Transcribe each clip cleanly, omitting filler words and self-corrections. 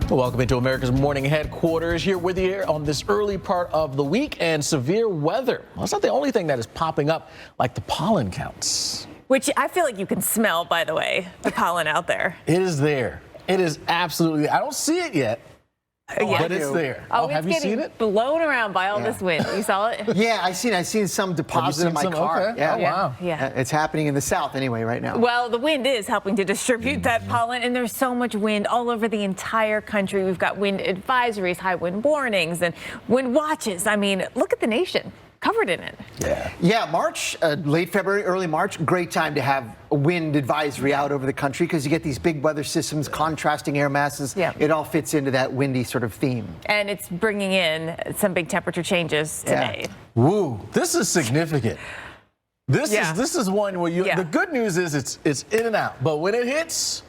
Welcome into America's Morning Headquarters, here with you on this early part of the week. And severe weather, well, it's not the only thing that is popping up, like the pollen counts. Which I feel like you can smell, by the way, the pollen out there. It is there. It is absolutely, I don't see it yet, but it's there. Oh, have you seen it? Blown around by all this wind. You saw it? Yeah, I've seen some deposit in my car. Okay. Yeah. Oh, wow. Yeah. It's happening in the south anyway right now. Well, the wind is helping to distribute that pollen, and there's so much wind all over the entire country. We've got wind advisories, high wind warnings, and wind watches. I mean, look at the nation covered in it. Yeah, March, late February, early March, great time to have a wind advisory out over the country because you get these big weather systems, contrasting air masses. Yeah. It all fits into that windy sort of theme. And it's bringing in some big temperature changes today. Yeah. Woo, this is significant. This is one where the good news is it's in and out, but when it hits,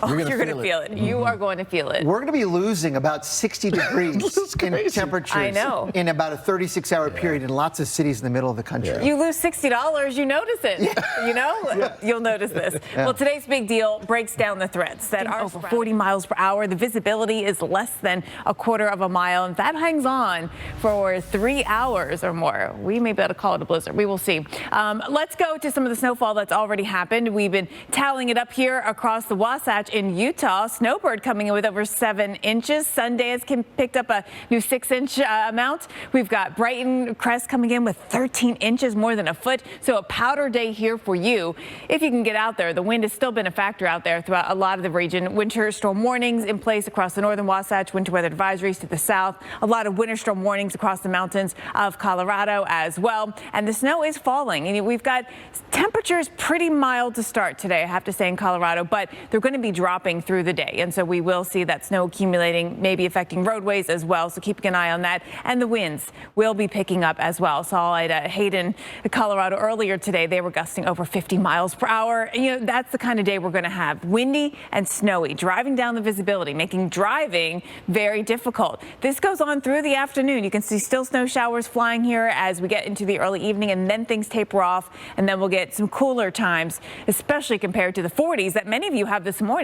you're going to feel it. You are going to feel it. We're going to be losing about 60 degrees in temperatures I know. in about a 36-hour period in lots of cities in the middle of the country. You lose $60, you notice it. You know, you'll notice this. Well, today's big deal breaks down the threats that are over 40 miles per hour. The visibility is less than a quarter of a mile, and that hangs on for 3 hours or more. We may be able to call it a blizzard. We will see. Let's go to some of the snowfall that's already happened. We've been tallying it up here across the Wasatch in Utah. Snowbird coming in with over 7 inches. Sundance picked up a new 6-inch amount. We've got Brighton Crest coming in with 13 inches, more than a foot. So a powder day here for you if you can get out there. The wind has still been a factor out there throughout a lot of the region. Winter storm warnings in place across the northern Wasatch, winter weather advisories to the south. A lot of winter storm warnings across the mountains of Colorado as well. And the snow is falling. And we've got temperatures pretty mild to start today, I have to say, in Colorado, but they're going to be dropping through the day. And so we will see that snow accumulating, maybe affecting roadways as well. So keeping an eye on that. And the winds will be picking up as well. Saw at Hayden, Colorado earlier today, they were gusting over 50 miles per hour. You know, that's the kind of day we're going to have. Windy and snowy, driving down the visibility, making driving very difficult. This goes on through the afternoon. You can see still snow showers flying here as we get into the early evening, and then things taper off, and then we'll get some cooler times, especially compared to the 40s that many of you have this morning.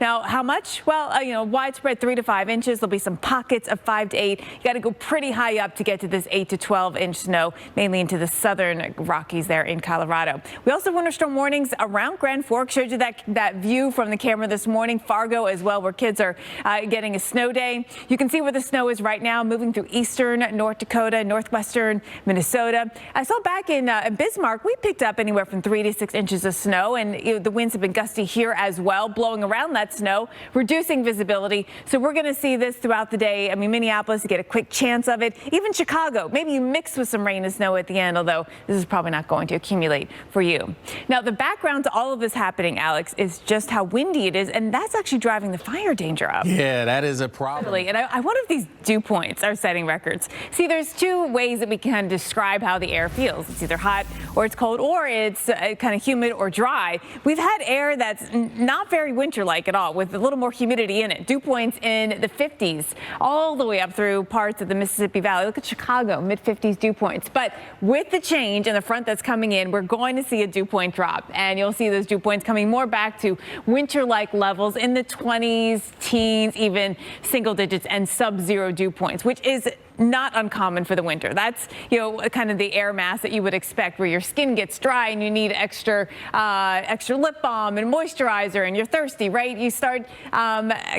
Now, how much? Well, widespread 3 to 5 inches. There'll be some pockets of 5 to 8. You got to go pretty high up to get to this 8 to 12-inch snow, mainly into the southern Rockies there in Colorado. We also have winter storm warnings around Grand Forks. Showed you that view from the camera this morning. Fargo as well, where kids are getting a snow day. You can see where the snow is right now, moving through eastern North Dakota, northwestern Minnesota. I saw back in Bismarck, we picked up anywhere from 3 to 6 inches of snow, and the winds have been gusty here as well, blowing around that snow, reducing visibility. So we're going to see this throughout the day. I mean, Minneapolis, you get a quick chance of it. Even Chicago, maybe you mix with some rain and snow at the end, although this is probably not going to accumulate for you. Now, the background to all of this happening, Alex, is just how windy it is, and that's actually driving the fire danger up. Yeah, that is a problem. And I wonder if these dew points are setting records. See, there's 2 ways that we can describe how the air feels. It's either hot or it's cold, or it's kind of humid or dry. We've had air that's not very winter-like at all, with a little more humidity in it. Dew points in the 50s, all the way up through parts of the Mississippi Valley. Look at Chicago, mid-50s dew points. But with the change in the front that's coming in, we're going to see a dew point drop. And you'll see those dew points coming more back to winter-like levels in the 20s, teens, even single digits, and sub-zero dew points, which is not uncommon for the winter. That's, kind of the air mass that you would expect, where your skin gets dry and you need extra lip balm and moisturizer, and you're thirsty, right? You start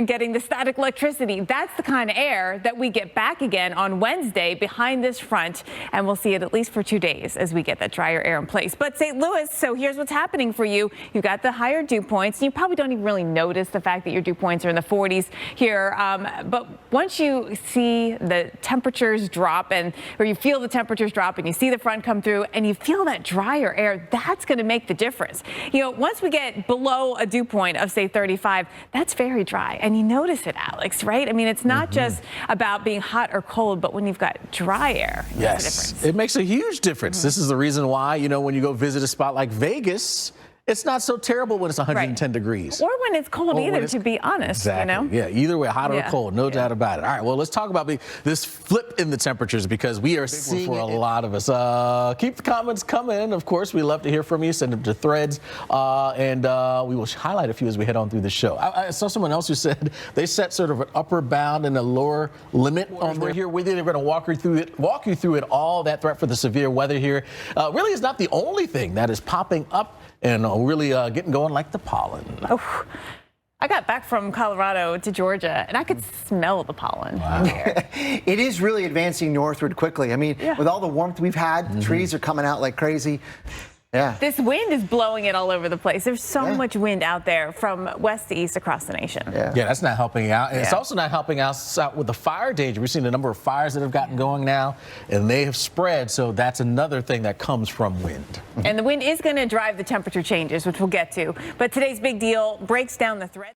getting the static electricity. That's the kind of air that we get back again on Wednesday behind this front, and we'll see it at least for 2 days as we get that drier air in place. But St. Louis, so here's what's happening for you. You've got the higher dew points, and you probably don't even really notice the fact that your dew points are in the 40s here. But once you see the temperatures drop, or you feel the temperatures drop, and you see the front come through, and you feel that drier air, that's going to make the difference. Once we get below a dew point of, say, 35, that's very dry, and you notice it, Alex, right? I mean, it's not just about being hot or cold, but when you've got dry air, it makes a difference. It makes a huge difference. This is the reason why, when you go visit a spot like Vegas, it's not so terrible when it's 110 Right. degrees. Or when it's cold Or when either, it's- to be honest, Exactly. you know? Yeah, either way, hot or Yeah. cold, no doubt about it. All right, well, let's talk about this flip in the temperatures because we are seeing for a lot of us. Keep the comments coming. Of course, we love to hear from you. Send them to Threads, and we will highlight a few as we head on through the show. I saw someone else who said they set sort of an upper bound and a lower limit on there. We're here with you. They're going to walk you through it all. That threat for the severe weather here really is not the only thing that is popping up and really getting going like the pollen. Oh, I got back from Colorado to Georgia, and I could smell the pollen in the air. It is really advancing northward quickly. I mean, with all the warmth we've had, trees are coming out like crazy. Yeah. This wind is blowing it all over the place. There's so much wind out there from west to east across the nation. Yeah, that's not helping out. And it's also not helping us out with the fire danger. We've seen a number of fires that have gotten going now, and they have spread. So that's another thing that comes from wind. And the wind is going to drive the temperature changes, which we'll get to. But today's big deal breaks down the threat.